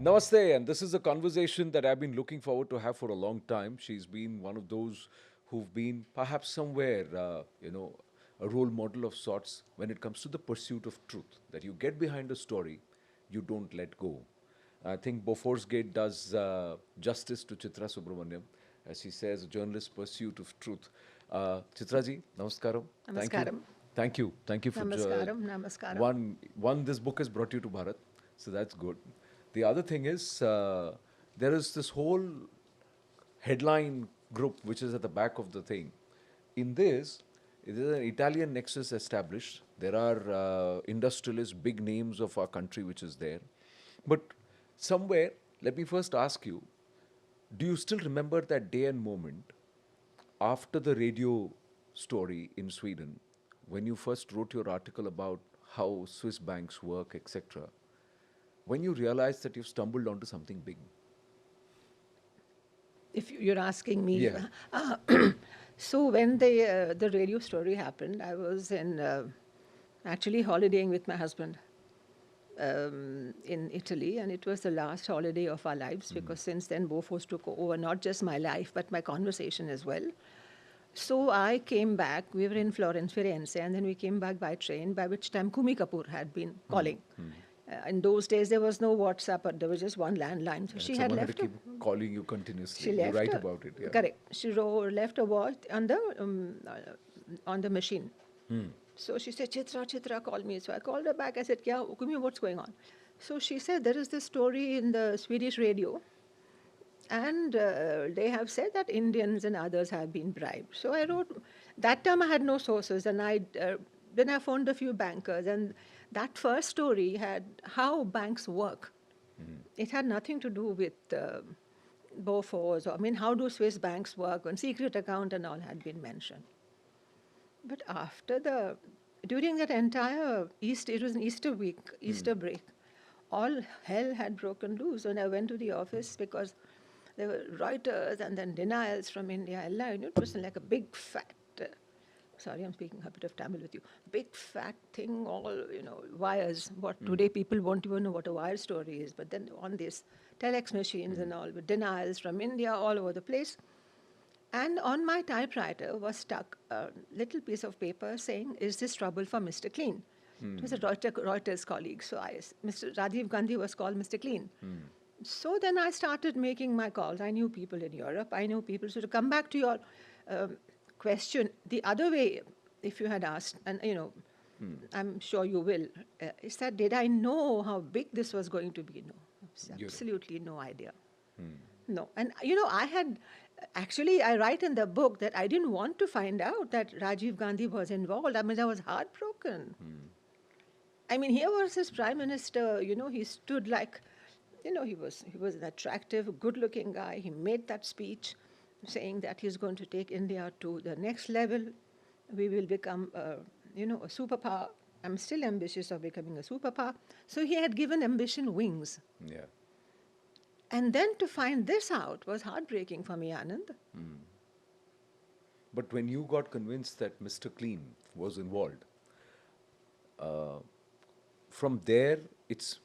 Namaste, and this is a conversation that I've been looking forward to have for a long time. She's been one of those who've been perhaps somewhere, a role model of sorts when it comes to the pursuit of truth. That you get behind a story, you don't let go. I think Boforsgate does justice to Chitra Subramaniam, as she says, a journalist's pursuit of truth. Chitra ji, namaskaram. Thank you. Namaskaram. Thank you for Namaskaram. Namaskaram. one. This book has brought you to Bharat, so that's good. The other thing is there is this whole headline group which is at the back of the thing. In this, it is an Italian nexus established. There are industrialists, big names of our country which is there. But somewhere, let me first ask you, do you still remember that day and moment after the radio story in Sweden, when you first wrote your article about how Swiss banks work, etc., when you realized that you've stumbled onto something big? If you're asking me, Yeah. so when the radio story happened, I was in actually holidaying with my husband in Italy, and it was the last holiday of our lives because since then Bofors took over not just my life but my conversation as well. So I came back. We were in Florence, Firenze, and then we came back by train. By which time Kumi Kapoor had been calling. In those days, there was no WhatsApp, but there was just one landline. So she had Someone had to left. keep calling you continuously. She You left. write about it, yeah. Correct. She left a watch on the machine. So she said, Chitra, Chitra, call me. So I called her back. I said, Kya, Kumi, what's going on? So she said, there is this story in the Swedish radio, and they have said that Indians and others have been bribed. So I wrote, that time I had no sources, and then I phoned a few bankers, and that first story had how banks work. It had nothing to do with Bofors, or I mean, how do Swiss banks work, and secret account and all had been mentioned. But during that entire it was an Easter week, Easter break, all hell had broken loose when I went to the office because there were Reuters and then denials from India. It was like a big fat, sorry, I'm speaking a bit of Tamil with you, big fat thing, all, wires. What today people won't even know what a wire story is, but then on these telex machines and all, with denials from India all over the place. And on my typewriter was stuck a little piece of paper saying, is this trouble for Mr. Clean? It was a Reuters colleague. So Mr. Rajiv Gandhi was called Mr. Clean. So then I started making my calls. I knew people in Europe. I knew people. So to come back to your question, the other way, if you had asked, and I'm sure you will, is that did I know how big this was going to be? No, absolutely no idea. No. And, I write in the book that I didn't want to find out that Rajiv Gandhi was involved. I mean, I was heartbroken. I mean, here was his prime minister, he stood like, he was an attractive, good-looking guy. He made that speech saying that he's going to take India to the next level. We will become, a superpower. I'm still ambitious of becoming a superpower. So he had given ambition wings. Yeah. And then to find this out was heartbreaking for me, Anand. But when you got convinced that Mr. Clean was involved, from there, it's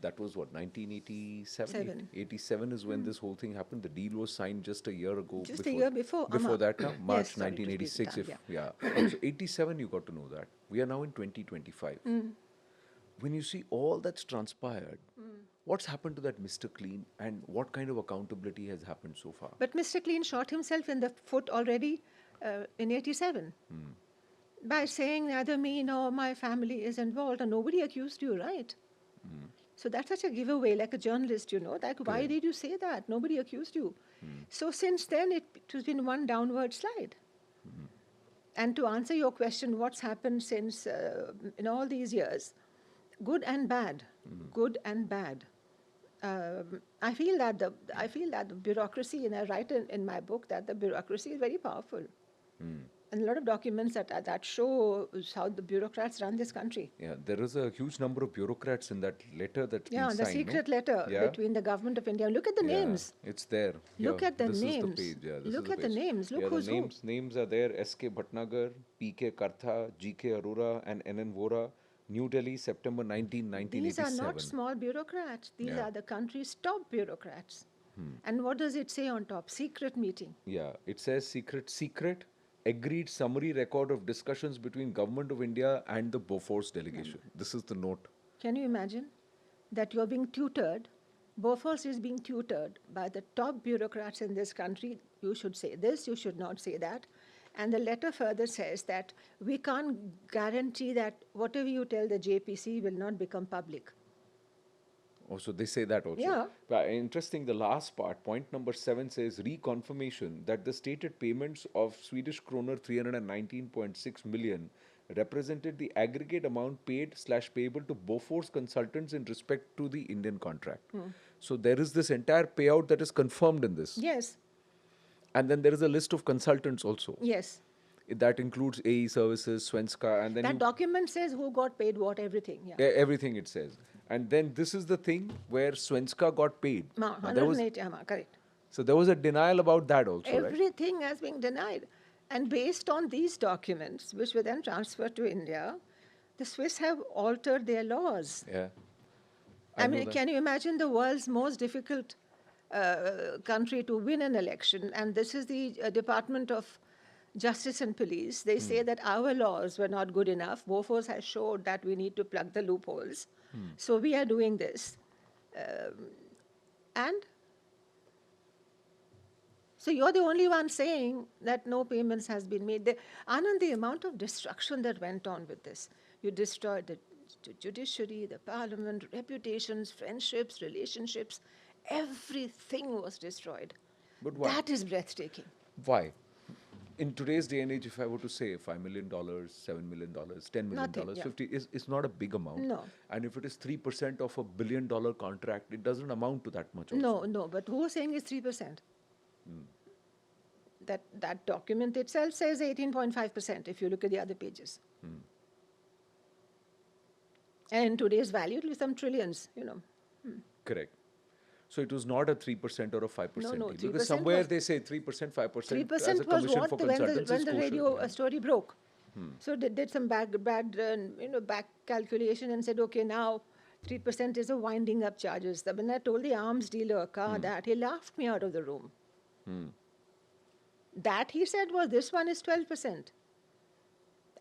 that was 1987? Seven. 87 is when this whole thing happened. The deal was signed just a year ago. Just a year before. Before that, March Yes, sorry to speak 1986. the time, Yeah. So 87, you got to know that. We are now in 2025. When you see all that's transpired, what's happened to that Mr. Clean and what kind of accountability has happened so far? But Mr. Clean shot himself in the foot already in 87 by saying neither me nor my family is involved, and nobody accused you, right? So that's such a giveaway, like a journalist, like why did you say that? Nobody accused you. So since then, it has been one downward slide. And to answer your question, what's happened since in all these years, good and bad, good and bad. I feel that the bureaucracy, and I write in my book that the bureaucracy is very powerful. And a lot of documents that show how the bureaucrats run this country. Yeah, there is a huge number of bureaucrats in that letter that's been signed. The secret letter between the government of India. Look at the names. It's there. Look at the this names. Is the page. Yeah, Look at the names. Look who's names are there. S.K. Bhatnagar, P.K. Kartha, G.K. Arora and N.N. Vora New Delhi, September 19, These are not 1987. small bureaucrats. These Yeah. are the country's top bureaucrats. And what does it say on top? Secret meeting. Yeah, it says secret agreed summary record of discussions between Government of India and the Bofors delegation. This is the note. Can you imagine that you're being tutored? Bofors is being tutored by the top bureaucrats in this country. You should say this, you should not say that. And the letter further says that we can't guarantee that whatever you tell the JPC will not become public. Oh, so they say that also. Yeah. But interesting, the last part, point number 7 says reconfirmation that the stated payments of Swedish kroner 319.6 million represented the aggregate amount paid / payable to Bofors consultants in respect to the Indian contract. So there is this entire payout that is confirmed in this. Yes, And then there is a list of consultants also. yes. That includes AE Services, Svenska, and then That document says who got paid what, everything. Yeah. everything it says. And then this is the thing where Svenska got paid. Now, there was, 180, correct. so there was a denial about that also, right? Everything has been denied. And based on these documents, which were then transferred to India, the Swiss have altered their laws. Yeah. I know mean, that. can you imagine the world's most difficult country to win an election? And this is the Department of Justice and Police. They say that our laws were not good enough. Bofors has showed that we need to plug the loopholes. So we are doing this. And so you're the only one saying that no payments has been made. Anand, the amount of destruction that went on with this. You destroyed the judiciary, the parliament, reputations, friendships, relationships. Everything was destroyed. But why? That is breathtaking. Why? In today's day and age, if I were to say $5 million, $7 million, $10 million, Nothing, yeah. 50 is not a big amount. No. And if it is 3% of $1 billion contract, it doesn't amount to that much. Also. No, but who's saying it's 3%? That document itself says 18.5% if you look at the other pages. And in today's value, it will be some trillions, Correct. So it was not a 3% or a 5% No, deal. 3% Because somewhere was- they say 3%, 5% 3% as a was commission what for when consultants the is kosher. radio Yeah. story broke. So they did some back calculation and said, okay, now 3% is a winding up charges. When I told the arms dealer that, he laughed me out of the room. That he said was this one is 12%.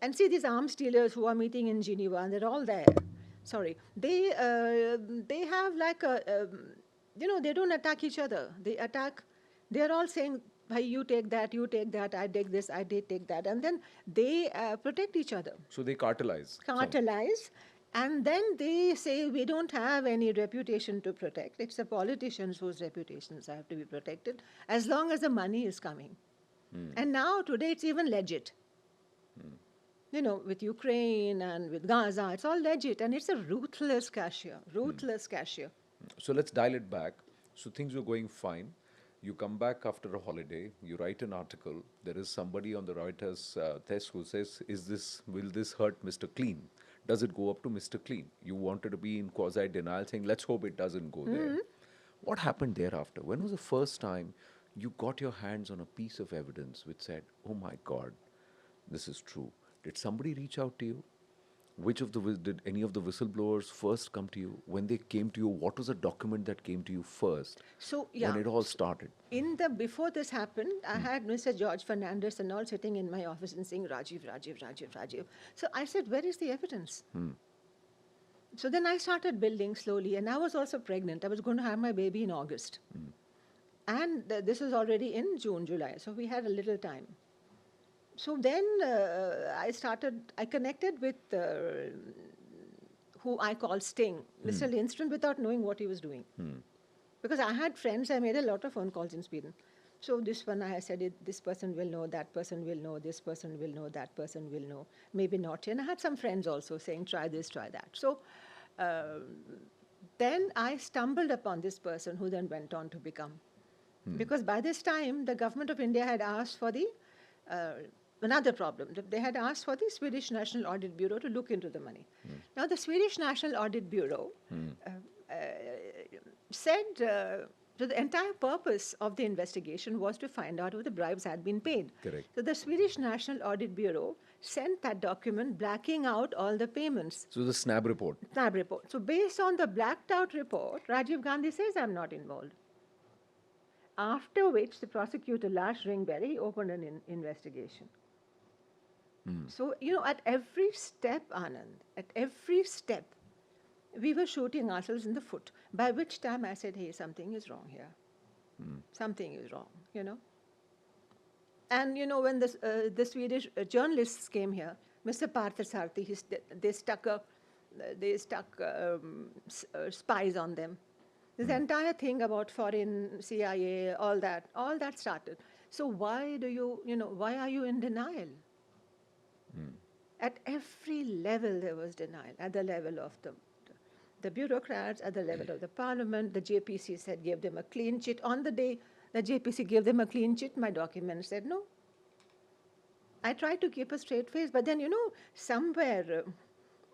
And see these arms dealers who are meeting in Geneva, and they're all there. Sorry, they have like they don't attack each other. They're all saying, hey, you take that, I take this, I take that. And then they protect each other. So they cartelize. Cartelize. And then they say, we don't have any reputation to protect. It's the politicians whose reputations have to be protected as long as the money is coming. And now, today, it's even legit. With Ukraine and with Gaza, it's all legit. And it's a ruthless cashier. So let's dial it back. So things were going fine. You come back after a holiday, you write an article. There is somebody on the writer's desk who says, will this hurt Mr. Clean? Does it go up to Mr. Clean? You wanted to be in quasi-denial saying, let's hope it doesn't go there. What happened thereafter? When was the first time you got your hands on a piece of evidence which said, oh my God, this is true? Did somebody reach out to you? Did any of the whistleblowers first come to you? When they came to you, what was the document that came to you first? So, yeah. When it all started? Before this happened, I had Mr. George Fernandez and all sitting in my office and saying, Rajiv. So I said, where is the evidence? So then I started building slowly, and I was also pregnant. I was going to have my baby in August. And this was already in June, July, so we had a little time. So then I connected with who I call Sting, Mr. Lindström, without knowing what he was doing. Because I had friends, I made a lot of phone calls in Sweden. So this one I said, this person will know, that person will know, this person will know, that person will know, maybe not. And I had some friends also saying, try this, try that. So then I stumbled upon this person who then went on to become. Because by this time, the government of India had asked for the another problem. They had asked for the Swedish National Audit Bureau to look into the money. Now, the Swedish National Audit Bureau said so the entire purpose of the investigation was to find out if the bribes had been paid. Correct. So the Swedish National Audit Bureau sent that document blacking out all the payments. So the snap report. Snap report. So based on the blacked out report, Rajiv Gandhi says, I'm not involved. After which the prosecutor, Lars Ringberg, opened an investigation. So, at every step, Anand, at every step, we were shooting ourselves in the foot. By which time I said, hey, something is wrong here. Something is wrong, And, when the Swedish journalists came here, Mr. Partha Sarthi, they stuck spies on them. This entire thing about foreign CIA, all that started. So why why are you in denial? At every level there was denial. At the level of the bureaucrats, at the level of the parliament, the JPC said gave them a clean chit. On the day the JPC gave them a clean chit, my document said no. I tried to keep a straight face, but then, somewhere,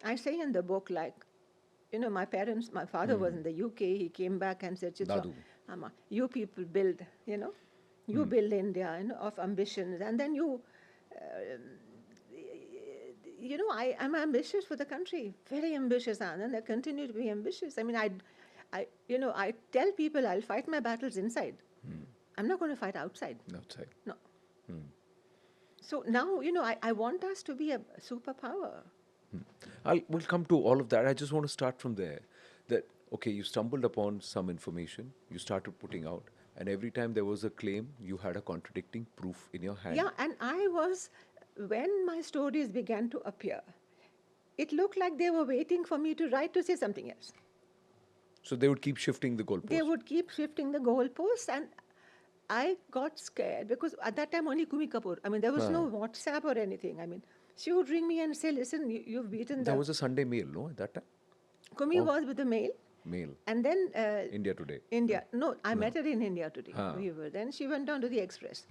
I say in the book, like, my father was in the UK, he came back and said, Chitra, Amma, you people build, you build India, of ambitions, and then I'm ambitious for the country, very ambitious, and I continue to be ambitious. I mean, I tell people I'll fight my battles inside. I'm not going to fight outside. Outside. No. So now, I want us to be a superpower. We'll come to all of that. I just want to start from there. That, okay, you stumbled upon some information, you started putting out, and every time there was a claim, you had a contradicting proof in your hand. Yeah, and when my stories began to appear, it looked like they were waiting for me to write to say something else. So they would keep shifting the goalposts. They would keep shifting the goalposts, and I got scared because at that time only Kumi Kapoor. I mean, there was no WhatsApp or anything. I mean, she would ring me and say, listen, you've beaten That was a Sunday Mail, no, at that time? Kumi was with the Mail. Mail. And then... India Today. India. No, I met her in India Today. Then she went on to the Express.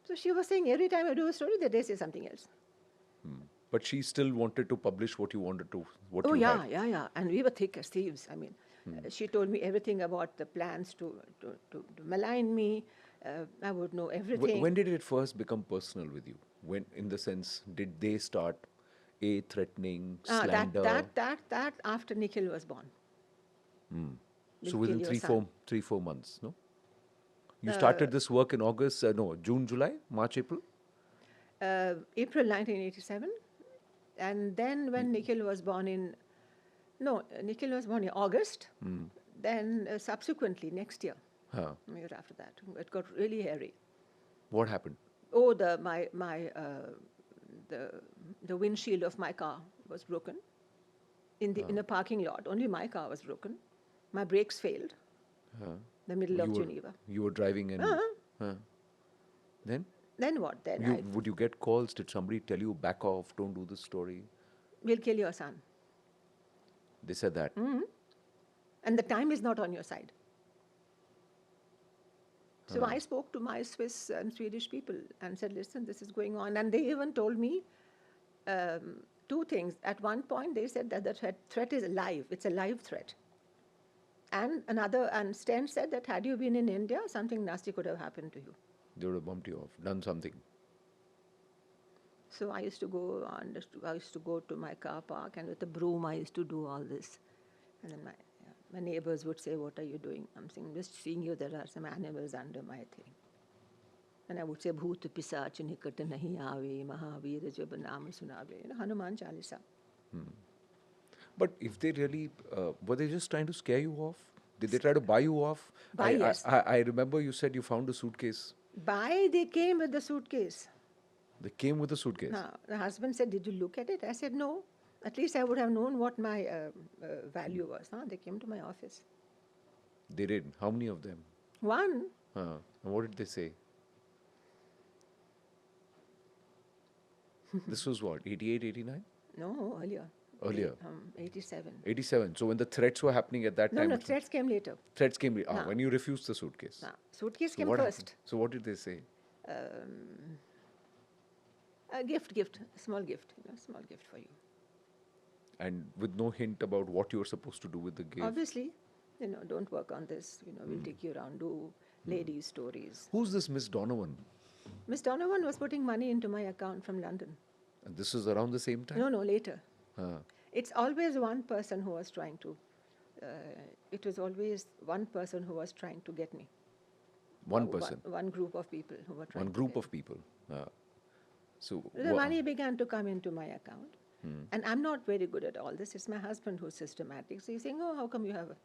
So she was saying every time I do a story, they say something else. But she still wanted to publish what you wanted to, Yeah. And we were thick as thieves. I mean, she told me everything about the plans to malign me. I would know everything. When did it first become personal with you? When, in the sense, did they start threatening, slander? That after Nikhil was born. So within 3-4 months, no? You started this work in June, July, March, April? April 1987. And then when Nikhil was born Nikhil was born in August. Then subsequently, next year, year after that, it got really hairy. What happened? Oh, the windshield of my car was broken in a parking lot. Only my car was broken. My brakes failed. The middle of Geneva. You were driving and... Then? Then what? Then would you get calls? Did somebody tell you, back off, don't do this story? We'll kill your son. They said that? And the time is not on your side. So I spoke to my Swiss and Swedish people and said, listen, this is going on. And they even told me two things. At one point, they said that the threat is live. It's a live threat. And Sten said that had you been in India, something nasty could have happened to you. They would have bumped you off, done something. So I used to go to my car park, and with a broom I used to do all this. And then my neighbors would say, what are you doing? I'm saying, just seeing you, there are some animals under my thing. And I would say, Bhoot Pisach Nikat Nahi Aave, Mahavir Jab Naam Sunave, Hanuman Chalisa. But if they really, were they just trying to scare you off? Did they try to buy you off? Yes. I remember you said you found a suitcase. They came with the suitcase. They came with a suitcase? Now, the husband said, did you look at it? I said, no. At least I would have known what my value was. They came to my office. They did? How many of them? One. And what did they say? This was what, 88, 89? No, earlier. Earlier? 87. 87. So when the threats were happening at that time? No, threats came later. Threats came later. When you refused the suitcase? Suitcase came what first. Happened? So what did they say? A gift, small gift for you. And with no hint about what you were supposed to do with the gift? Obviously, don't work on this. We'll take you around, do ladies' stories. Who's this Miss Donovan? Miss Donovan was putting money into my account from London. And this is around the same time? No, later. Ah. It's always one person who was trying to, it was always one person who was trying to get me. One person? One group of people who were trying One to group get of people? Ah. So, the money began to come into my account. And I'm not very good at all this. It's my husband who's systematic. So he's saying, oh, how come you have a...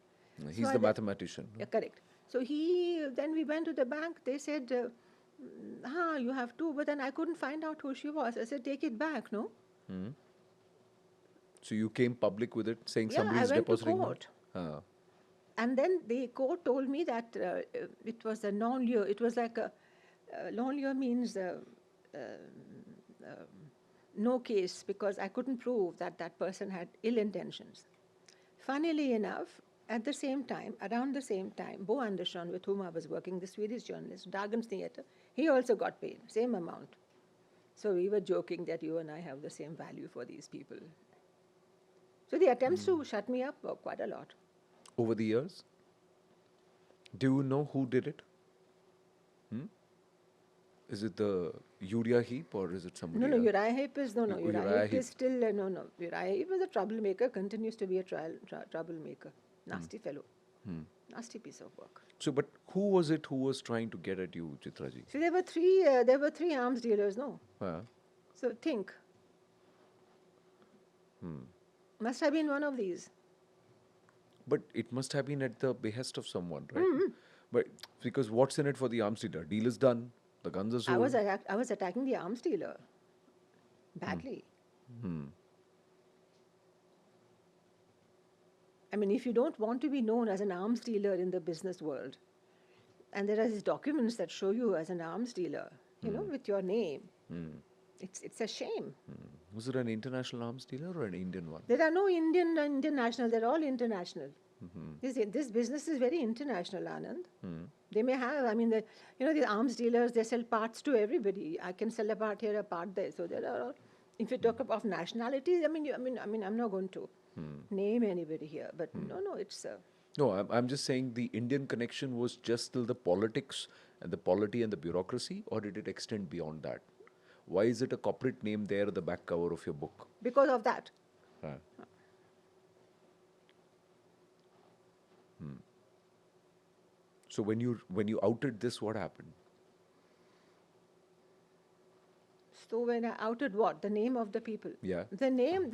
He's So the mathematician. Yeah, correct. So then we went to the bank. They said, you have two. But then I couldn't find out who she was. I said, take it back, no? So you came public with it, saying Yeah, somebody I is went to depositing court. money? Ah. And then the court told me that it was a non-lieu. It was like a non-lieu means no case, because I couldn't prove that that person had ill intentions. Funnily enough, at the same time, around the same time, Bo Andersson, with whom I was working, the Swedish journalist, Dagens Nyheter, he also got paid, same amount. So we were joking that you and I have the same value for these people. So the attempts to shut me up were quite a lot. Over the years? Do you know who did it? Is it the Uriah Heep or is it somebody No, else? Uriah Heep is, Uriah Heep Heep. is still, no. Uriah Heep was a troublemaker, continues to be a troublemaker. Nasty fellow. Nasty piece of work. So, but who was it who was trying to get at you, Chitraji? See, there were three arms dealers, no? Ah. So think. Must have been one of these. But it must have been at the behest of someone, right? But because what's in it for the arms dealer? Deal is done. The guns are sold. I was attacking the arms dealer badly. I mean, if you don't want to be known as an arms dealer in the business world, and there are these documents that show you as an arms dealer, with your name, it's a shame. Was it an international arms dealer or an Indian one? There are no Indian national, they're all international. This business is very international, Anand. They may have, the arms dealers, they sell parts to everybody. I can sell a part here, a part there. So there are all, if you talk about nationalities, I'm not going to name anybody here, but no, it's... No, I'm just saying the Indian connection was just till the politics and the polity and the bureaucracy, or did it extend beyond that? Why is it a corporate name there at the back cover of your book? Because of that. So when you outed this, what happened? So when I outed what? The name of the people. Yeah. The name,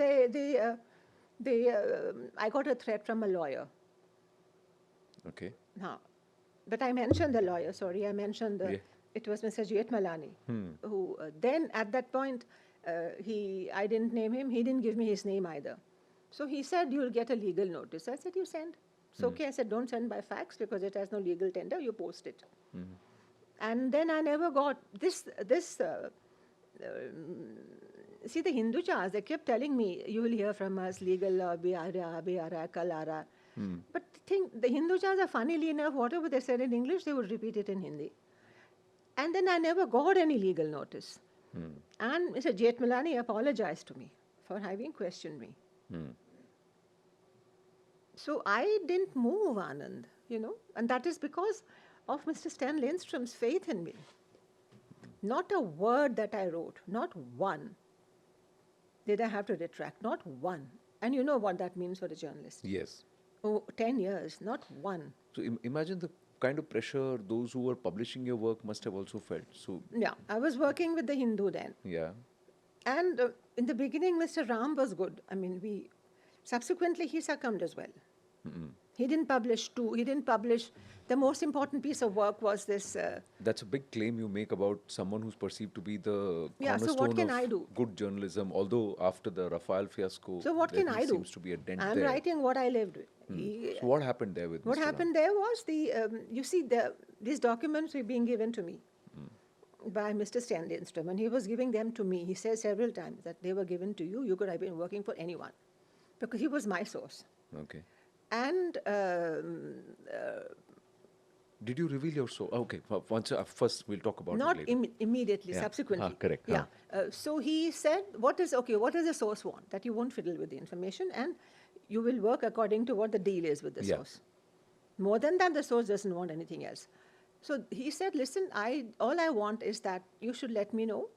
I got a threat from a lawyer. Okay. Now, but I mentioned the lawyer, sorry, I mentioned it was Mr. Jethmalani, who then at that point, I didn't name him, he didn't give me his name either. So he said, you'll get a legal notice. I said, you send. It's okay. I said, don't send by fax because it has no legal tender, you post it. And then I never got this see, the Hindu chars, they kept telling me, you will hear from us, legal law, biara, kalara. But the Hindu chars are, funnily enough, whatever they said in English, they would repeat it in Hindi. And then I never got any legal notice. And Mr. Jethmalani apologized to me for having questioned me. So I didn't move, Anand, and that is because of Mr. Stan Lindström's faith in me. Not a word that I wrote, not one, did I have to retract, not one. And you know what that means for a journalist. Yes. Oh, 10 years, not one. So imagine the kind of pressure those who were publishing your work must have also felt. So Yeah, I was working with the Hindu then. Yeah. And in the beginning, Mr. Ram was good. Subsequently, he succumbed as well. He didn't publish the most important piece of work was this. That's a big claim you make about someone who's perceived to be the so what can cornerstone I of do? good journalism, although after the Rafael fiasco, So what can I do? seems to be a dent I'm there. writing what I lived with. So what happened there with What Mr. Ram? happened there was these documents were being given to me by Mr. Stan Lindström, and he was giving them to me. He said several times that they were given to you. You could have been working for anyone, because he was my source. Okay. And Did you reveal your source? Okay, first we'll talk about not it later. immediately, Yeah. subsequently. Correct. Yeah. So he said, what does the source want? That you won't fiddle with the information, and you will work according to what the deal is with the source. More than that, the source doesn't want anything else. So he said, listen, all I want is that you should let me know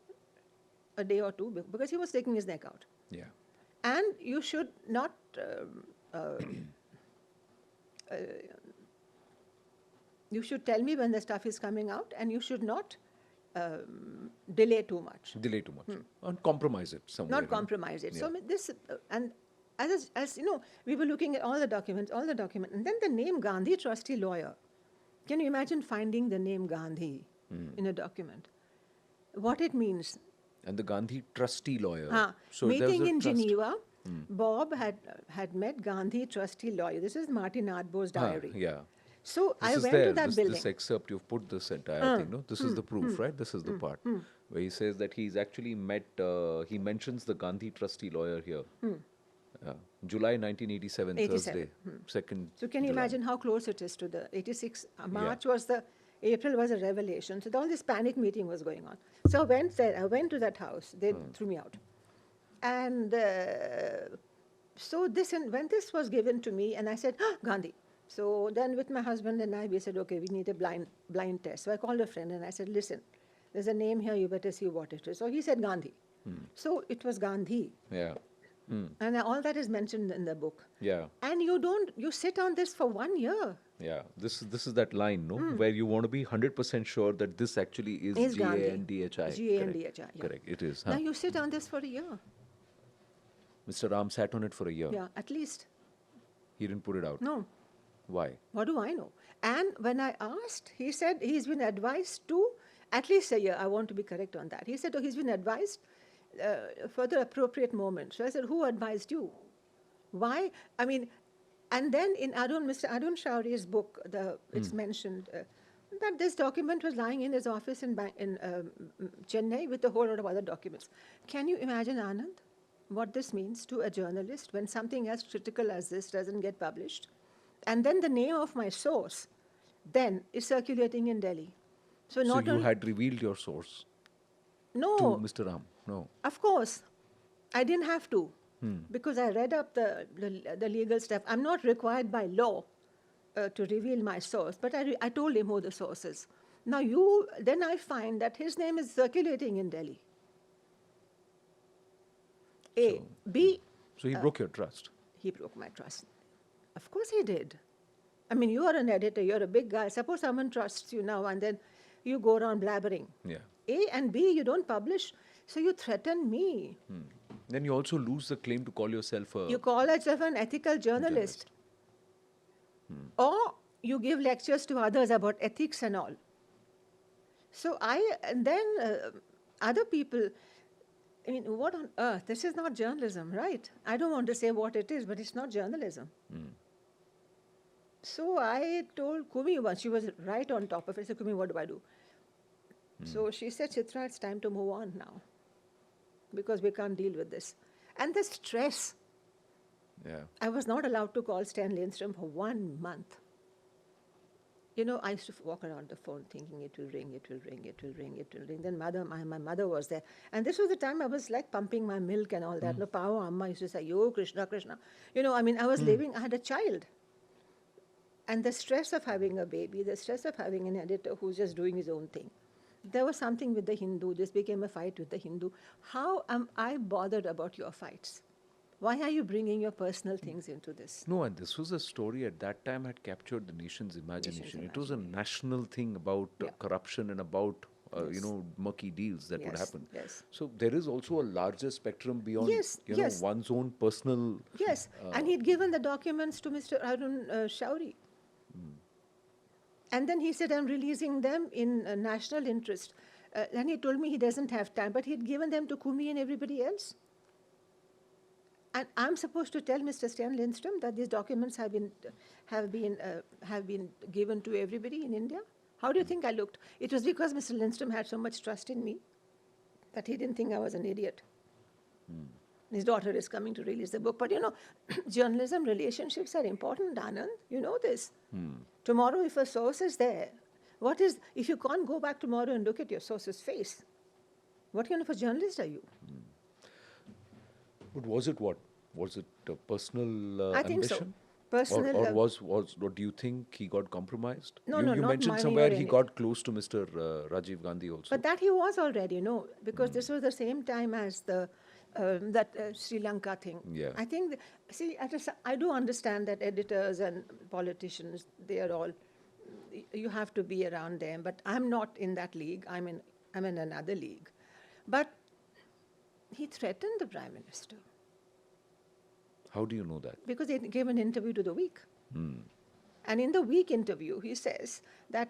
a day or two because he was taking his neck out. Yeah. And you should not you should tell me when the stuff is coming out, and you should not delay too much. Delay too much. And compromise it somewhere. Not compromise it. Yeah. So this, and as you know, we were looking at all the documents, and then the name Gandhi, trustee lawyer. Can you imagine finding the name Gandhi in a document? What it means. And the Gandhi trustee lawyer. So there's meeting a in trust. Geneva, Bob had met Gandhi trustee lawyer. This is Martin Ardbo's diary. Yeah. So This I is went there. to that building. This excerpt, you've put this entire thing, no? This is the proof, right? This is the part where he says that he's actually met, he mentions the Gandhi trustee lawyer here. July 1987, 87. Thursday, 2nd So can you July. imagine how close it is to the 86? March was the, April was a revelation. So all this panic meeting was going on. So I went there, I went to that house. They threw me out. And so when this was given to me, and I said, Gandhi. So then with my husband and I, we said, okay, we need a blind test. So I called a friend and I said, listen, there's a name here, you better see what it is. So he said Gandhi. So it was Gandhi. Yeah. And all that is mentioned in the book. Yeah. And you sit on this for 1 year. Yeah. This is that line, no? Where you want to be 100% sure that this actually is Gandhi. G-A-N-D-H-I. G-A-N-D-H-I, yeah. Correct. It is. Now you sit on this for a year. Mr. Ram sat on it for a year. Yeah, at least. He didn't put it out. No. Why? What do I know? And when I asked, he said he's been advised to at least a year. I want to be correct on that. He said, he's been advised for the appropriate moment. So I said, who advised you? Why? I mean, and then in Mr. Arun Shauri's book, it's mentioned that this document was lying in his office in Chennai with a whole lot of other documents. Can you imagine, Anand, what this means to a journalist when something as critical as this doesn't get published? And then the name of my source then is circulating in Delhi. So So not you only, had revealed your source to no, Mr. Ram? No. of course, I didn't have to because I read up the legal stuff. I'm not required by law to reveal my source, but I told him who the source is. Now then I find that his name is circulating in Delhi. A. B. So he broke your trust. He broke my trust. Of course he did. I mean, you are an editor, you're a big guy. Suppose someone trusts you now and then you go around blabbering. Yeah. A and B, you don't publish. So you threaten me. Then you also lose the claim to call yourself a... You call yourself an ethical journalist. Or you give lectures to others about ethics and all. So other people, I mean, what on earth? This is not journalism, right? I don't want to say what it is, but it's not journalism. So I told Kumi once, she was right on top of it. I said, Kumi, what do I do? So she said, Chitra, it's time to move on now because we can't deal with this. And the stress. Yeah. I was not allowed to call Stan Lindström for 1 month. You know, I used to walk around the phone thinking it will ring, it will ring, it will ring, it will ring. Then my mother was there. And this was the time I was like pumping my milk and all that. No, Pao Amma used to say, Yo, Krishna, Krishna. You know, I mean, I was living, I had a child. And the stress of having a baby, the stress of having an editor who's just doing his own thing. There was something with the Hindu. This became a fight with the Hindu. How am I bothered about your fights? Why are you bringing your personal things into this? No, and this was a story at that time had captured the nation's imagination. It was a national thing about corruption and about, murky deals that would happen. Yes. So there is also a larger spectrum beyond, one's own personal... Yes, and he'd given the documents to Mr. Arun Shauri. And then he said, I'm releasing them in national interest. And he told me he doesn't have time, but he'd given them to Kumi and everybody else. And I'm supposed to tell Mr. Stan Lindström that these documents have been given to everybody in India? How do you think I looked? It was because Mr. Lindström had so much trust in me that he didn't think I was an idiot. His daughter is coming to release the book. But you know, journalism relationships are important, Anand. You know this. Tomorrow, if a source is there, if you can't go back tomorrow and look at your source's face, what kind of a journalist are you? But was it what? Was it a personal I think so. ambition? Personal. Or do you think he got compromised? No, You no, you not mentioned money or somewhere he anything. got close to Mr. Rajiv Gandhi also. But that he was already, because this was the same time as the that Sri Lanka thing. Yeah. I think, see, I do understand that editors and politicians, they are all, you have to be around them. But I'm not in that league. I'm in another league. But he threatened the Prime Minister How do you know that? because he gave an interview to The Week. Hmm. And in the Week interview, he says that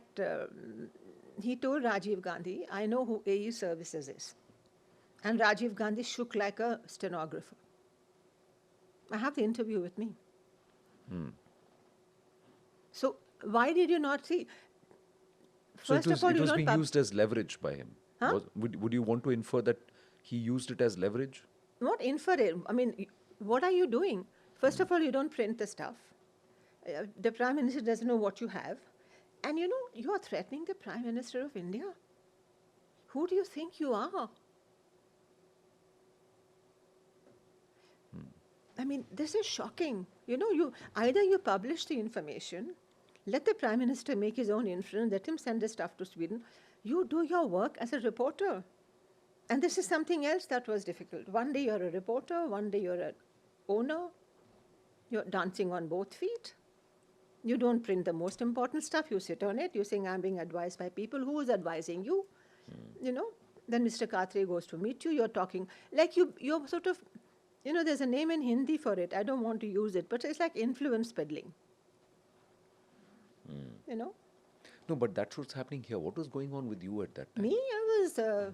he told Rajiv Gandhi, I know who AE Services is. And Rajiv Gandhi shook like a stenographer. I have the interview with me. So why did you not see? So First of all, it you was don't being used as leverage by him. Huh? Would you want to infer that he used it as leverage? not infer it. I mean, what are you doing? First of all, you don't print the stuff. The Prime Minister doesn't know what you have. And you are threatening the Prime Minister of India. Who do you think you are? I mean, this is shocking. You either you publish the information, let the Prime Minister make his own inference, let him send the stuff to Sweden. You do your work as a reporter. And this is something else that was difficult. One day you're a reporter, one day you're an owner. You're dancing on both feet. You don't print the most important stuff. You sit on it. You're saying, I'm being advised by people. Who is advising you? Then Mr. Katre goes to meet you. You're talking like you're sort of, there's a name in Hindi for it. I don't want to use it, but it's like influence peddling. No, but that's what's happening here. What was going on with you at that time? Me, I was,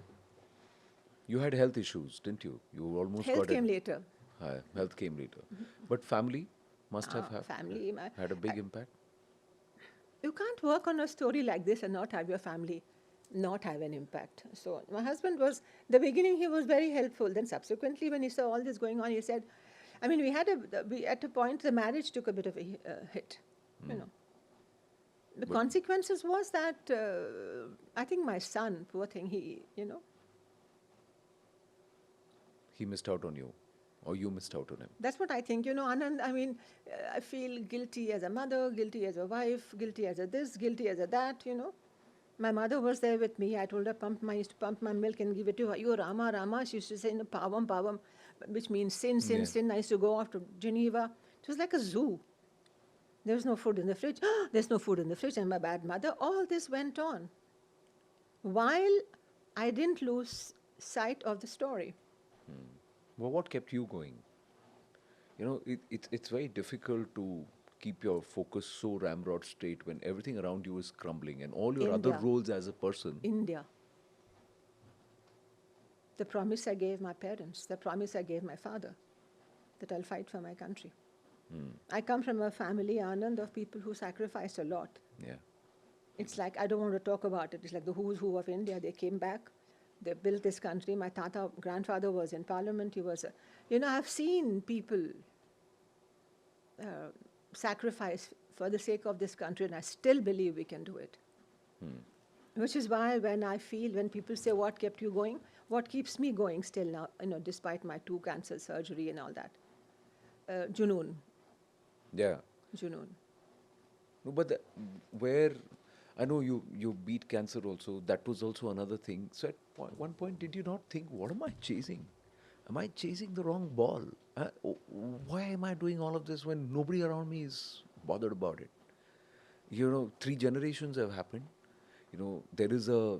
You had health issues, didn't you? You almost health got came later. Health came later. But family must have Family. had a big impact. You can't work on a story like this and not have your family not have an impact. So my husband was, the beginning he was very helpful. Then subsequently when he saw all this going on, he said, I mean, at a point the marriage took a bit of a hit, The consequences was that I think my son, poor thing, he missed out on you, or you missed out on him. That's what I think. Anand, I mean, I feel guilty as a mother, guilty as a wife, guilty as a this, guilty as a that, My mother was there with me. I told her, I used to pump my milk and give it to her. You Rama, Rama. She used to say, Pavam, Pavam, which means sin, sin, Yeah. sin. I used to go off to Geneva. It was like a zoo. There was no food in the fridge. There's no food in the fridge. I'm a bad mother. All this went on. While I didn't lose sight of the story. Well, what kept you going? It's very difficult to keep your focus so ramrod straight when everything around you is crumbling and all your other India. roles as a person. India. The promise I gave my parents, the promise I gave my father, that I'll fight for my country. I come from a family, Anand, of people who sacrificed a lot. Yeah. It's like, I don't want to talk about it. It's like the who's who of India. They came back. They built this country. My grandfather was in parliament. He was I've seen people sacrifice for the sake of this country, and I still believe we can do it. Which is why when people say, what kept you going? What keeps me going still now, despite my 2 cancer surgery and all that? Junoon. Yeah. Junoon. No, but where I know you beat cancer also. That was also another thing. So at one point, did you not think, what am I chasing? Am I chasing the wrong ball? Why am I doing all of this when nobody around me is bothered about it? 3 generations have happened. There is a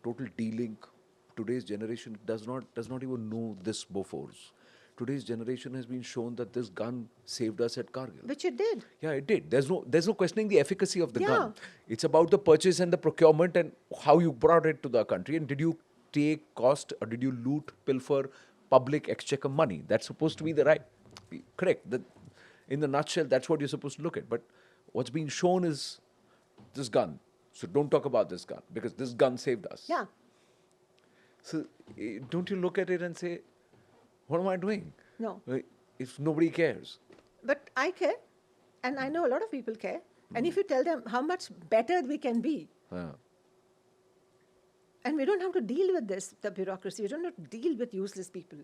total de-link. Today's generation does not even know this Bofors. Today's generation has been shown that this gun saved us at Kargil. Which it did. Yeah, it did. There's no questioning the efficacy of the Yeah. gun. It's about the purchase and the procurement and how you brought it to the country. And did you take cost or did you loot, pilfer public exchequer money? That's supposed to be the right. Correct. In the nutshell, that's what you're supposed to look at. But what's being shown is this gun. So don't talk about this gun because this gun saved us. Yeah. So don't you look at it and say, what am I doing? No. If nobody cares. But I care. And I know a lot of people care. And if you tell them how much better we can be, and we don't have to deal with the bureaucracy, we don't have to deal with useless people.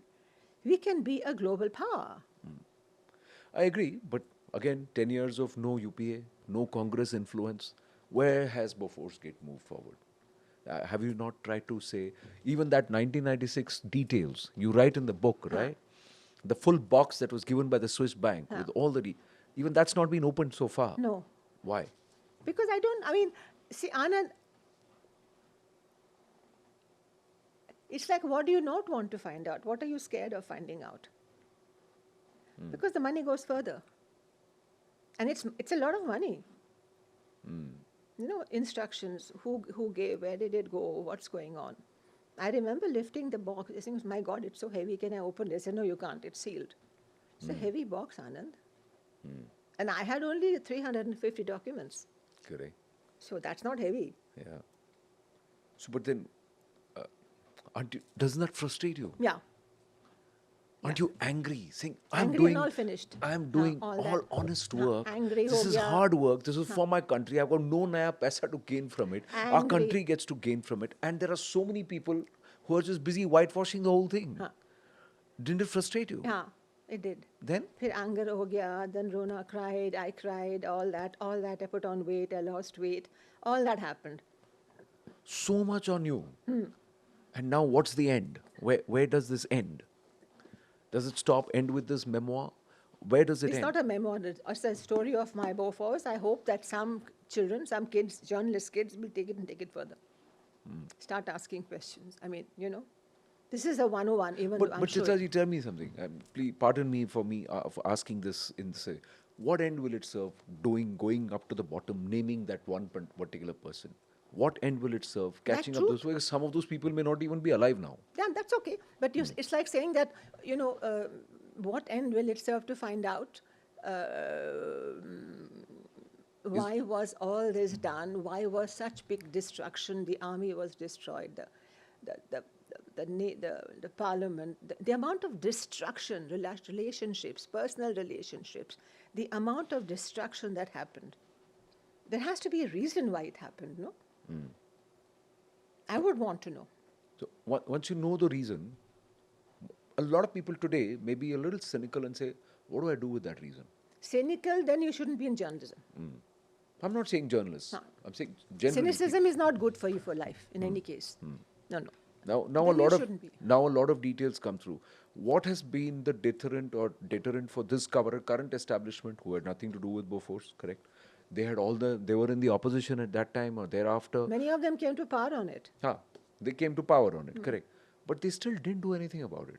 We can be a global power. I agree, but Again, 10 years of no UPA, no Congress influence. Where has Boforsgate moved forward? Have you not tried to say, even that 1996 details you write in the book, right? The full box that was given by the Swiss bank with all the, even that's not been opened so far. No. Why? Because see, Anand, it's like, what do you not want to find out? What are you scared of finding out? Because the money goes further. And it's a lot of money. Instructions, who gave, where did it go, what's going on. I remember lifting the box. I think, my God, it's so heavy. Can I open this? I said, no, you can't. It's sealed. It's a heavy box, Anand. And I had only 350 documents. Correct. So that's not heavy. Yeah. So, but then, doesn't that frustrate you? Yeah. Aren't you angry? Saying, Angry and all finished. I'm doing all honest that. work. Angry This ho is gaya. hard work. This is for my country. I've got no naya paisa to gain from it. Our Angry. country gets to gain from it. And there are so many people who are just busy whitewashing the whole thing. Didn't it frustrate you? Yeah, it did. Then? Phir anger ho gaya, then Rona cried, I cried, all that, I put on weight, I lost weight, all that happened. So much on you. And now what's the end? Where does this end? Does it stop, end with this memoir? Where does it It's end? not a memoir, it's a story of my Bofors. I hope that some children, some kids, journalist kids will take it and take it further. Start asking questions. This is a 101, even though I'm But sure. Chitra, tell me something. Please pardon me for asking this what end will it serve going up to the bottom, naming that one particular person? What end will it serve? Catching up truth. those, because some of those people may not even be alive now. Yeah, that's okay. But it's like saying that, what end will it serve to find out why was all this done? Why was such big destruction? The army was destroyed. The parliament, the amount of destruction, relationships, personal relationships, the amount of destruction that happened. There has to be a reason why it happened, no? I would want to know. So once you know the reason, a lot of people today may be a little cynical and say, what do I do with that reason? Cynical, then you shouldn't be in journalism. I'm not saying journalists. No. I'm saying generally. Cynicism is not good for you for life, in any case. No. Now Then you shouldn't be. a lot of details come through. What has been the deterrent for this current establishment who had nothing to do with Bofors, correct? They were in the opposition at that time or thereafter. Many of them came to power on it. They came to power on it, correct? But they still didn't do anything about it.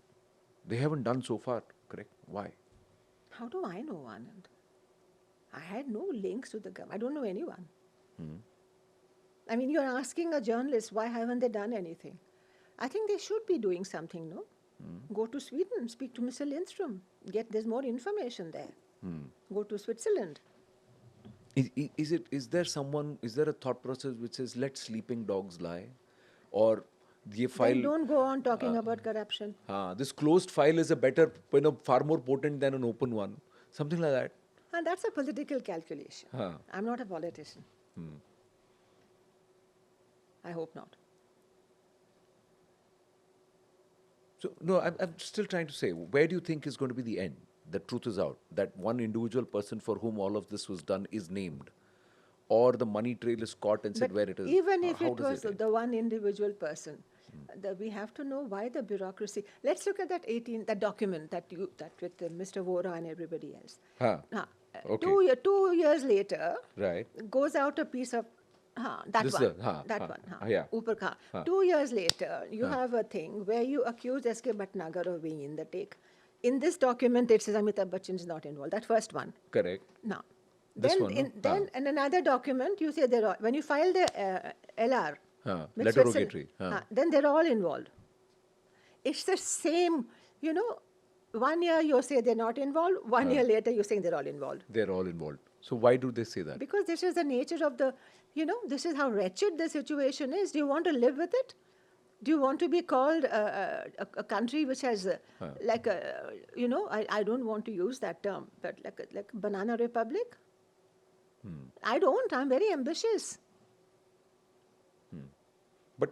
They haven't done so far, correct? Why? How do I know, Anand? I had no links to the government. I don't know anyone. You're asking a journalist, why haven't they done anything? I think they should be doing something, no? Go to Sweden, speak to Mr. Lindström. There's more information there. Go to Switzerland. Is there a thought process which says, let sleeping dogs lie? Or the file... Then don't go on talking about corruption. This closed file is far more potent than an open one. Something like that. And that's a political calculation. I'm not a politician. I hope not. So, no, I'm still trying to say, where do you think is going to be the end? The truth is out. That one individual person for whom all of this was done is named. Or the money trail is caught and said where it is. Even if How it does was end? the one individual person, we have to know why the bureaucracy. Let's look at that document that with Mr. Vora and everybody else. Okay. 2 years later, Right. goes out a piece of that This one. is One. yeah. Upar ka. 2 years later, you have a thing where you accuse S.K. Bhatnagar of being in the take. In this document, it says Amitabh Bachchan is not involved. That first one. Correct. Now, This then one, in another document, you say when you file the LR, with letter Switzerland, rogatory. then they're all involved. It's the same, 1 year you say they're not involved, 1 year later you're saying they're all involved. They're all involved. So why do they say that? Because this is the nature of this is how wretched the situation is. Do you want to live with it? Do you want to be called a country which has I don't want to use that term, but like a banana republic? I don't. I'm very ambitious. But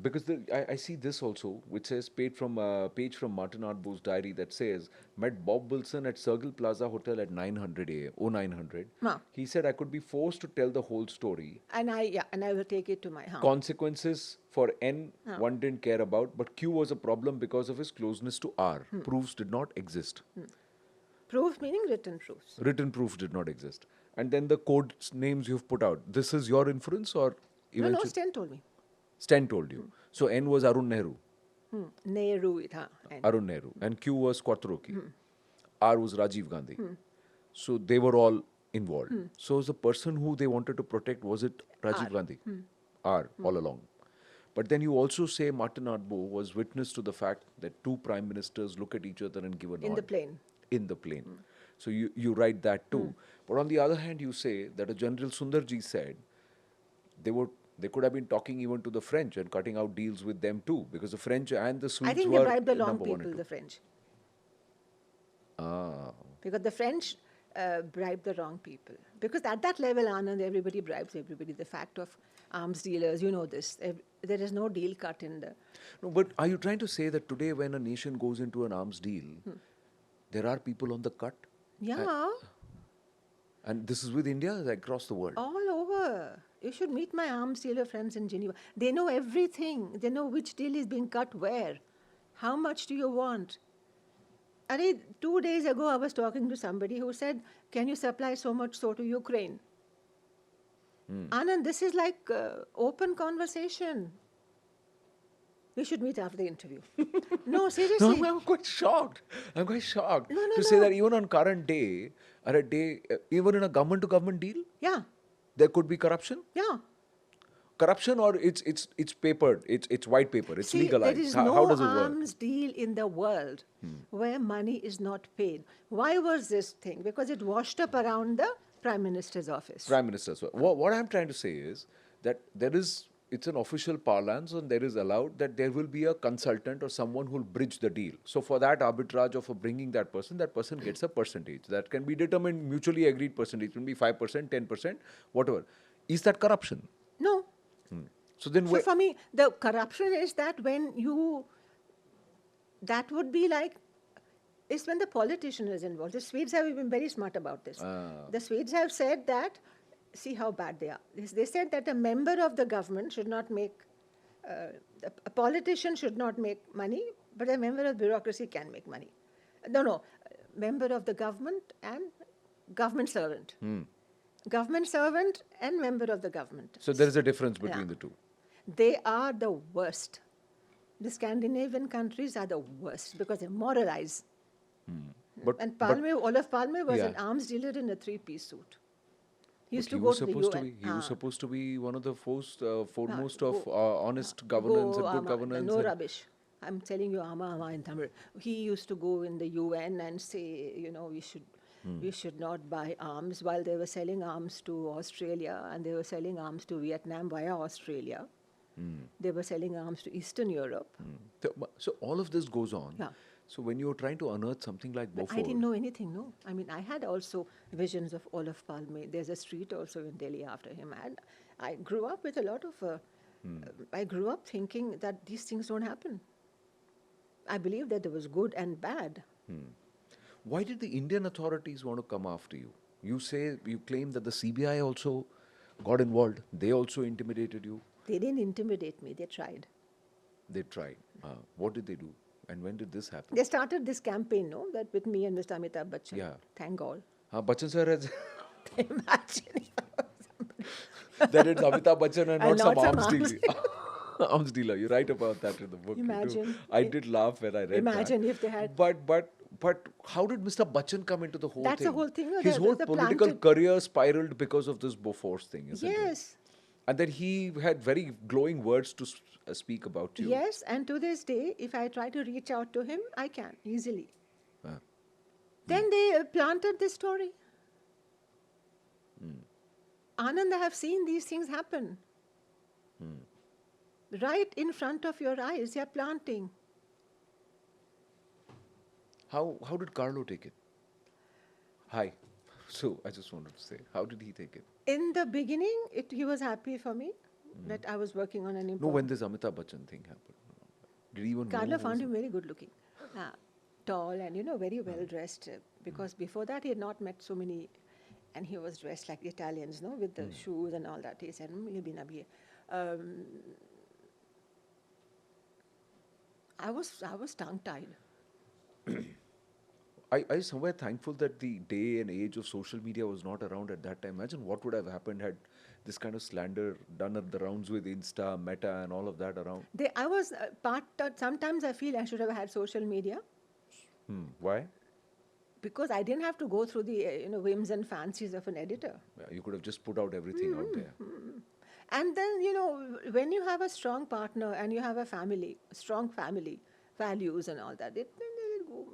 Because I see this also, which says page from Martin Ardbo's diary that says, met Bob Wilson at Circle Plaza Hotel at 900 a.m. 0900. Huh. He said I could be forced to tell the whole story. And I will take it to my house. Consequences for N one didn't care about, but Q was a problem because of his closeness to R. Proofs did not exist. Proof meaning written proofs. Written proofs did not exist. And then the code names you've put out. This is your inference or No, eventually? Sten told me. Sten told you. So N was Arun Nehru. Nehru tha. Arun Nehru. And Q was Quattroki. R was Rajiv Gandhi. So they were all involved. So the person who they wanted to protect, was it Rajiv Gandhi? R all along. But then you also say Martin Ardbo was witness to the fact that two prime ministers look at each other and give a nod. In the plane. In the plane. So you write that too. But on the other hand, you say that a General Sundarji said they could have been talking even to the French and cutting out deals with them too, because the French and the Swedes I think were they bribed the wrong number one people, and the two. French. Ah. Because the French bribed the wrong people. Because at that level, Anand, everybody bribes everybody. The fact of arms dealers, you know this. There is no deal cut in the... No, but are you trying to say that today when a nation goes into an arms deal, there are people on the cut? Yeah, And this is with India, across the world. all over. You should meet my arms dealer friends in Geneva. They know everything. They know which deal is being cut where. How much do you want? 2 days ago, I was talking to somebody who said, can you supply so much so to Ukraine? Anand, this is like open conversation. We should meet after the interview. No, seriously. No, I'm quite shocked. I'm quite shocked No, to say that even on current day, or a day, even in a government-to-government deal, Yeah, there could be corruption. yeah. Corruption, or it's papered, it's white paper, it's See, legalized. there is How no does it work? arms deal in the world where money is not paid. Why was this thing? Because it washed up around the Prime Minister's office. Prime Minister. So what I'm trying to say is that it's an official parlance, and there is allowed that there will be a consultant or someone who will bridge the deal. So for that arbitrage of bringing that person gets a percentage. That can be determined, mutually agreed percentage. It can be 5%, 10%, whatever. Is that corruption? No. So then So for me, the corruption is that that would be like, it's when the politician is involved. The Swedes have been very smart about this. The Swedes have said that, see how bad they are. They said that a member of the government should not make, a politician should not make money, but a member of bureaucracy can make money. No, member of the government and government servant. Government servant and member of the government. So there is a difference between Yeah. the two. They are the worst. The Scandinavian countries are the worst because they moralize. And Olaf Palme was an arms dealer in a three-piece suit. He used But to he go was to the supposed UN. to be. He was supposed to be one of the foremost of go- honest governance and good Ama, governance. no and- rubbish. I'm telling you, Ama in Tamil. He used to go in the UN and say, we should not buy arms, while they were selling arms to Australia and they were selling arms to Vietnam via Australia. They were selling arms to Eastern Europe. So all of this goes on. Yeah. So when you're trying to unearth something like But Bofors, I didn't know anything, no. I mean, I had also visions of Olaf Palme. There's a street also in Delhi after him. And I grew up with a lot of, I grew up thinking that these things don't happen. I believe that there was good and bad. why did the Indian authorities want to come after you? You claim that the CBI also got involved. They also intimidated you. They didn't intimidate me, they tried. They tried. What did they do? And when did this happen? They started this campaign, no, that with me and Mr. Amitabh Bachchan. Yeah. Thank God. Bachchan sir has Imagine. that it's Amitabh Bachchan and And not some not some arms arms dealer. Arms dealer. You write about that in the book. you do. Imagine. I did laugh when I read Imagine that. if they had... But how did Mr. Bachchan come into the whole That's thing? the whole thing, no, His the- whole the political planted- career spiraled because of this Bofors thing, isn't it? Yes. And then he had very glowing words to speak about you. Yes, and to this day, if I try to reach out to him, I can easily. Then they planted this story. Anand, I have seen these things happen. Right in front of your eyes, they are planting. How did Carlo take it? Hi. So I just wanted to say, how did he take it? In the beginning, he was happy for me. But I was working on an No, important... when this Amitabh Bachchan thing happened, did he even know? Carla who found was him very good looking, tall and, very well dressed. Because before that he had not met so many, and he was dressed like the Italians, no, with the shoes and all that. He said, "ये भी ना भी है." I was tongue-tied. I somewhere thankful that the day and age of social media was not around at that time. Imagine what would have happened had this kind of slander done at the rounds with Insta, Meta, and all of that around. I was sometimes I feel I should have had social media, Why? because I didn't have to go through the whims and fancies of an editor. Yeah, you could have just put out everything out there. And then, when you have a strong partner and you have a family, strong family values and all that, then let it go,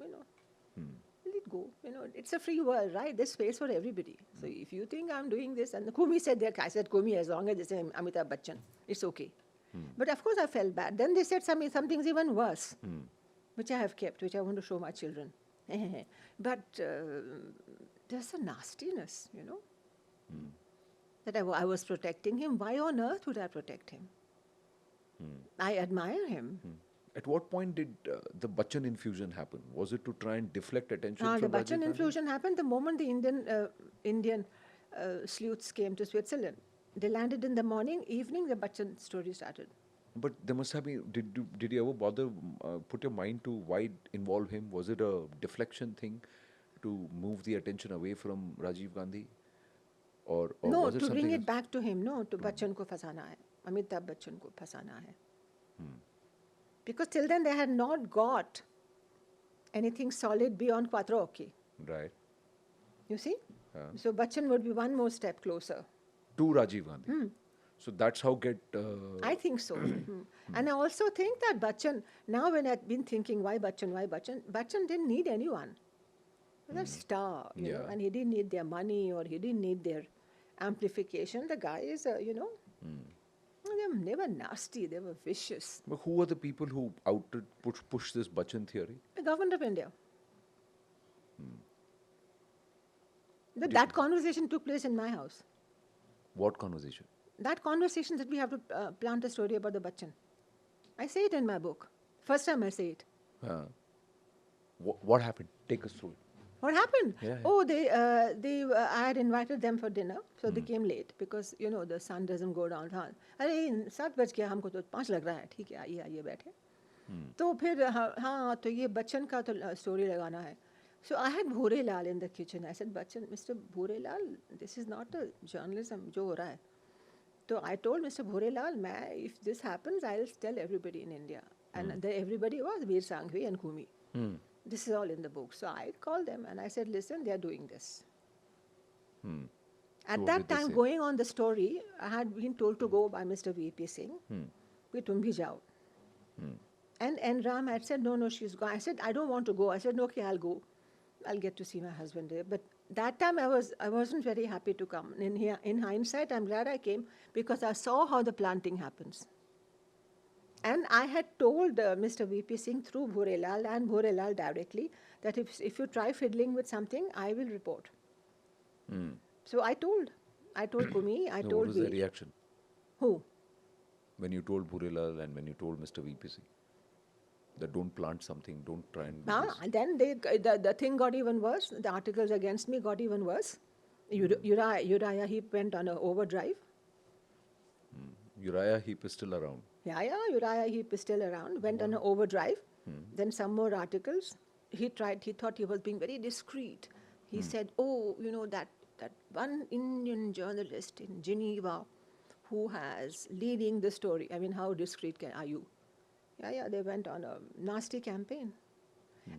Let it go. It's a free world, right? There's space for everybody. So if you think I'm doing this, and Kumi said that, I said, Kumi, as long as they say Amitabh Bachchan, it's okay. But of course I felt bad. Then they said some things even worse, which I have kept, which I want to show my children. But there's a nastiness, that I was protecting him. Why on earth would I protect him? I admire him. At what point did the Bachchan infusion happen? Was it to try and deflect attention The from Rajiv Bachchan Gandhi? infusion happened the moment the Indian sleuths came to Switzerland. They landed in the morning, evening, the Bachchan story started. But there must have been. Did you ever bother put your mind to why involve him? Was it a deflection thing to move the attention away from Rajiv Gandhi, or No, was it to something bring it else? back to him. No, to Bachchan ko fasana hai. Amitabh Bachchan ko fasana hai. Because till then they had not got anything solid beyond quattro occhi. Right. You see? Yeah. So Bachchan would be one more step closer. To Rajiv Gandhi. So that's how get. I think so. And I also think that Bachchan, now when I've been thinking, why Bachchan? Bachchan didn't need anyone. He was a star, Yeah. and he didn't need their money or he didn't need their amplification. The guy is, they were nasty, they were vicious. But who were the people who pushed this Bachchan theory? The government of India. That conversation took place in my house. What conversation? That conversation that we have to plant a story about the Bachchan. I say it in my book. First time I say it. What happened? Take us through it. What happened? Yeah. Oh, I had invited them for dinner, so they came late because the sun doesn't go down. अरे 7 बज गया, हमको तो 5 लग रहा है, ठीक है, आइए बैठे. तो फिर हाँ तो ये बच्चन का तो स्टोरी लगाना है. So I had Bhore Lal in the kitchen. I said, Bachchan, Mr. Bhore Lal, this is not a journalism जो हो रहा है. So I told Mr. Bhore Lal, if this happens, I'll tell everybody in India. And everybody was Veer Sanghvi and Kumi. This is all in the book. So I called them and I said, listen, they are doing this. At what that did they time, say? going on the story, I had been told to go by Mr. V.P. Singh. कि तुम भी जाओ. And Ram had said, no, she's gone. I said, I don't want to go. I said, okay, I'll go. I'll get to see my husband there. But that time I wasn't very happy to come. In hindsight, I'm glad I came because I saw how the planting happens. And I had told Mr. V.P. Singh through Bhore Lal and Bhore Lal directly that if you try fiddling with something, I will report. So I told Kumi, I No, told what was the Veer. reaction Who? when you told Bhurelal and when you told Mr. VP Singh that don't plant something, don't try and do this? And then the thing got even worse. The articles against me got even worse. Uriah Heep went on an overdrive. Uriah Heep is still around. Yeah, Uriah Heep is still around. Went on an overdrive. Then some more articles. He thought he was being very discreet. He said, that one Indian journalist in Geneva who has leading the story. I mean, how discreet are you? Yeah, they went on a nasty campaign.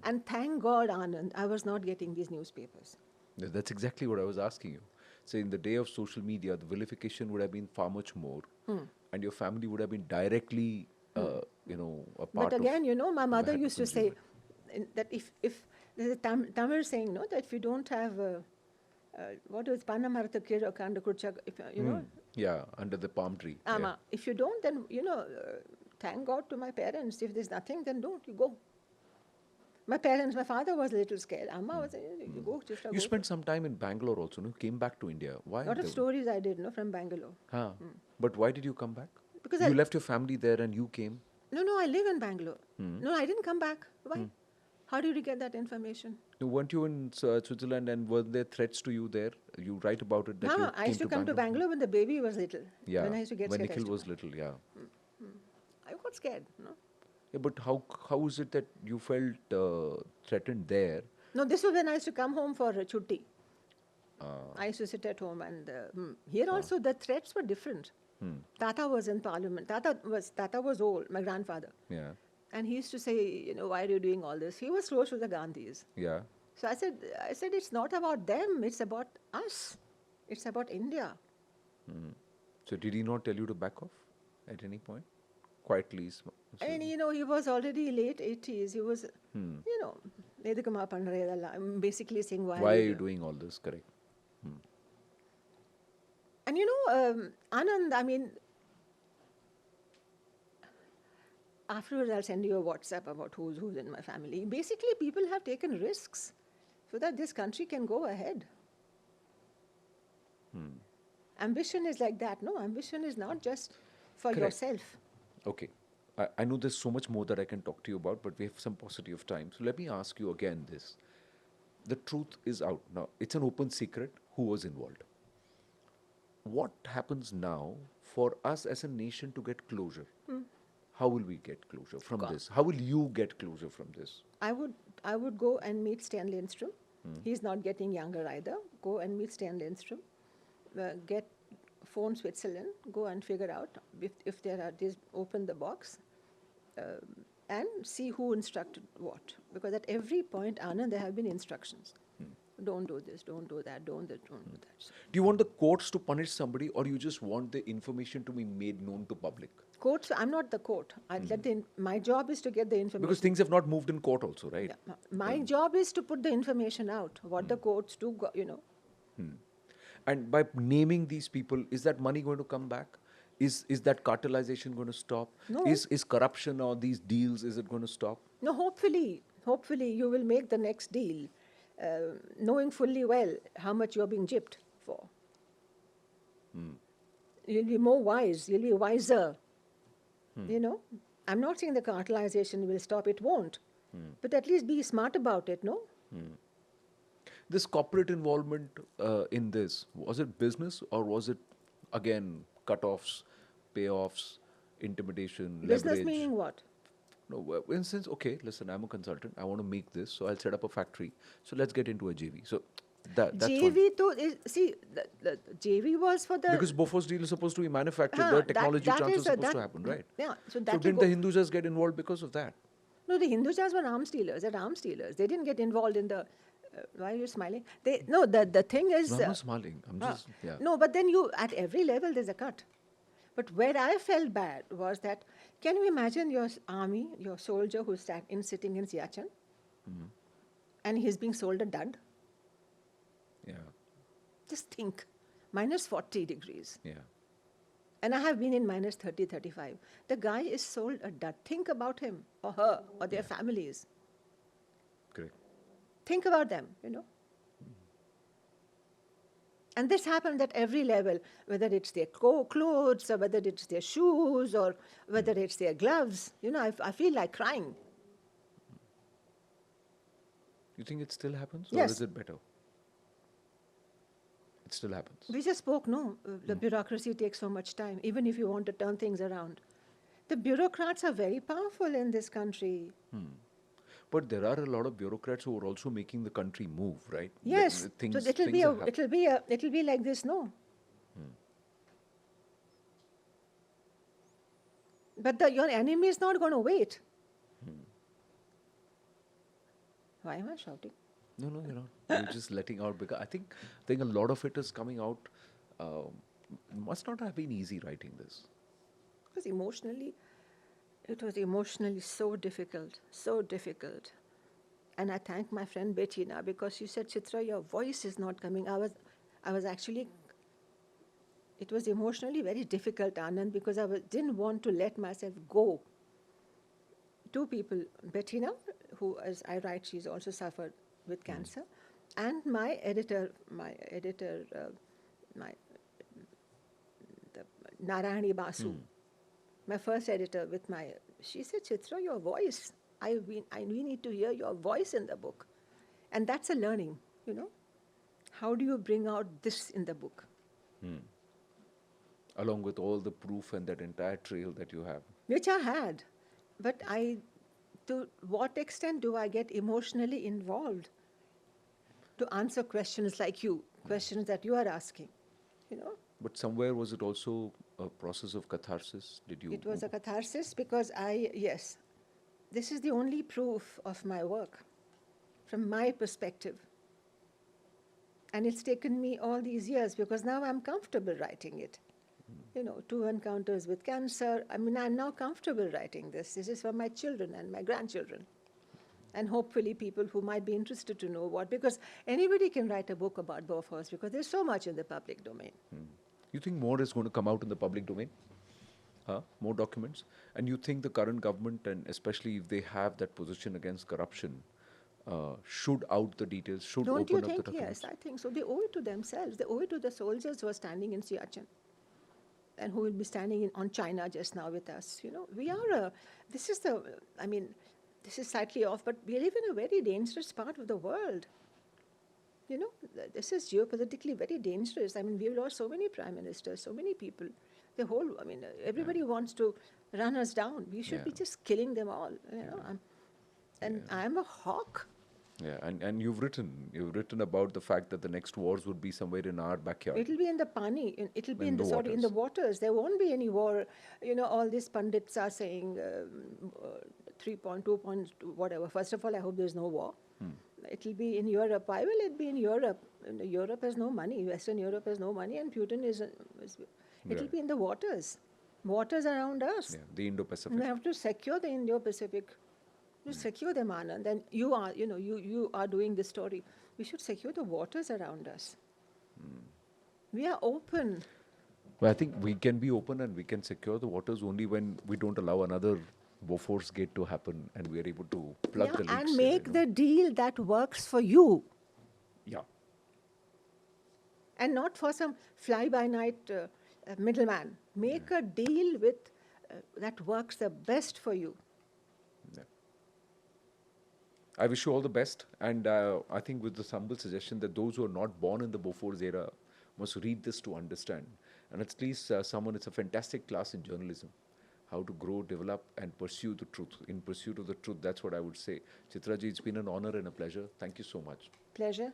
And thank God, Anand, I was not getting these newspapers. Yeah, that's exactly what I was asking you. So in the day of social media, the vilification would have been far much more, and your family would have been directly, a part But again, my of mother the used to say that if there's a Tamil saying, no, that if you don't have what is Panamartha Kira Kanda Kurcha, Yeah, under the palm tree. Ama, if you don't, then thank God to my parents. If there's nothing, then don't you go. My parents, my father was a little scared. Amma was saying, you go, Chitra, You go. spent some time in Bangalore also, no? Came back to India. Why? Lot of the- stories I did, no, from Bangalore. Huh. But why did you come back? Because You left your family there and you came. no, I live in Bangalore. No, I didn't come back. Why? How did you get that information? Weren't you in Switzerland and were there threats to you there? You write about it that you No, I used to come to Bangalore when the baby was little. Yeah. When I used to get when scared. I Nikhil used to was little, yeah. I got scared, no? Yeah, but how is it that you felt threatened there? No, this was when I used to come home for a chutti. I used to sit at home and here also the threats were different. Tata was in parliament. Tata was old, my grandfather. Yeah, And he used to say, why are you doing all this? He was close to the Gandhis. yeah. So I said, it's not about them, it's about us. It's about India. So did he not tell you to back off at any point? Quietly. And he was already late 80s. He was, "Edukama pandradalla." I'm basically saying, Why are you doing all this? Correct. And Anand, I mean, afterwards I'll send you a WhatsApp about who's in my family. Basically, people have taken risks so that this country can go ahead. Ambition is like that, no? Ambition is not just for Correct. yourself. Okay. I know there's so much more that I can talk to you about, but we have some paucity of time. So let me ask you again this. The truth is out. Now, it's an open secret who was involved. What happens now for us as a nation to get closure? How will we get closure from this? How will you get closure from this? I would go and meet Sten Lindström. He's not getting younger either. Go and meet Sten Lindström. Phone Switzerland. Go and figure out if there are this. Open the box and see who instructed what. Because at every point, Anand, there have been instructions. Don't do this. Don't do that. Don't do that. So Do you want the courts to punish somebody, or you just want the information to be made known to public? courts. I'm not the court. My job is to get the information. Because things have not moved in court also, right? Yeah. My job is to put the information out. What the courts do, And by naming these people, is that money going to come back? Is that cartelization going to stop? No. Is corruption or these deals, is it going to stop? No, hopefully you will make the next deal, knowing fully well how much you're being gypped for. You'll be more wise. You'll be wiser. I'm not saying the cartelization will stop. It won't. But at least be smart about it, no? This corporate involvement in this, was it business or was it, again, cut-offs, payoffs, intimidation, Business leverage? meaning what? No, in sense, okay, listen, I'm a consultant. I want to make this, so I'll set up a factory. So let's get into a JV. So that's one. JV, the JV was for the... Because Bofors deal is supposed to be manufactured, Ah, the that- technology that transfer is is supposed that- to happen, right? Yeah, so So that will didn't go- the Hindus just get involved because of that? No, the Hindujas were arms dealers. They're arms dealers. They didn't get involved in the... why are you smiling? The thing is... No, I'm not smiling. I'm just, yeah. No, but then at every level there's a cut. But where I felt bad was that, can you imagine your army, your soldier who's sitting in Siachen, and he's being sold a dud? Yeah, Just think, minus 40 degrees. yeah. And I have been in minus 30, 35. The guy is sold a dud. Think about him or her or their families. Correct. Think about them, And this happened at every level, whether it's their clothes or whether it's their shoes or whether it's their gloves. I feel like crying. You think it still happens, Yes. or is it better? It still happens. We just spoke, the bureaucracy takes so much time, even if you want to turn things around. The bureaucrats are very powerful in this country. But there are a lot of bureaucrats who are also making the country move, right? Yes, The things, so it'll things be are hap- it'll be like this, no? But your enemy is not going to wait. Why am I shouting? No, you're not. You're just letting out because I think a lot of it is coming out. Must not have been easy writing this. Because it was emotionally so difficult. And I thank my friend Bettina because she said, Chitra, your voice is not coming. I was actually, it was emotionally very difficult, Anand, because didn't want to let myself go two people, Bettina, who, as I write, she's also suffered with cancer, and my editor, my the Narayani Basu, my first editor with my, she said, Chitra, your voice, we need to hear your voice in the book. And that's a learning, you know. How do you bring out this in the book? Along with all the proof and that entire trail that you have. Which I had. But to what extent do I get emotionally involved to answer questions like questions that you are asking, you know? But somewhere was it also a process of catharsis? Did you? It was a catharsis because yes, this is the only proof of my work from my perspective. And it's taken me all these years because now I'm comfortable writing it. You know, 2 encounters with cancer. I mean, I'm now comfortable writing this. This is for my children and my grandchildren. And hopefully people who might be interested to know what, because anybody can write a book about Bofors because there's so much in the public domain. You think more is going to come out in the public domain? More documents? And you think the current government, and especially if they have that position against corruption, should out the details, should Don't open you up think? the documents? Yes, I think so. They owe it to themselves. They owe it to the soldiers who are standing in Siachen and who will be standing on China just now with us. You know, we are this is slightly off, but we live in a very dangerous part of the world. You know, this is geopolitically very dangerous. I mean, we've lost so many prime ministers, so many people. Everybody wants to run us down. We should be just killing them all. You know, I'm a hawk. Yeah, and you've written about the fact that the next wars would be somewhere in our backyard. It'll be in the pani. It'll be in the waters. waters. There won't be any war. You know, all these pundits are saying 3.2 points, whatever. First of all, I hope there's no war. It'll be in Europe. Why will it be in Europe? Europe has no money. Western Europe has no money, and Putin it'll be in the waters around us. Yeah, the Indo-Pacific. We have to secure the Indo-Pacific. To secure them, Anand. Then you are doing this story. We should secure the waters around us. We are open. Well, I think we can be open and we can secure the waters only when we don't allow another Boforsgate to happen and we are able to plug the leaks. And make the deal that works for you. Yeah. And not for some fly-by-night middleman. Make a deal with that works the best for you. Yeah. I wish you all the best, and I think with the humble suggestion that those who are not born in the Bofors era must read this to understand. And at least it's a fantastic class in journalism, how to grow, develop, and pursue the truth. In pursuit of the truth, that's what I would say. Chitra ji, it's been an honor and a pleasure. Thank you so much. Pleasure.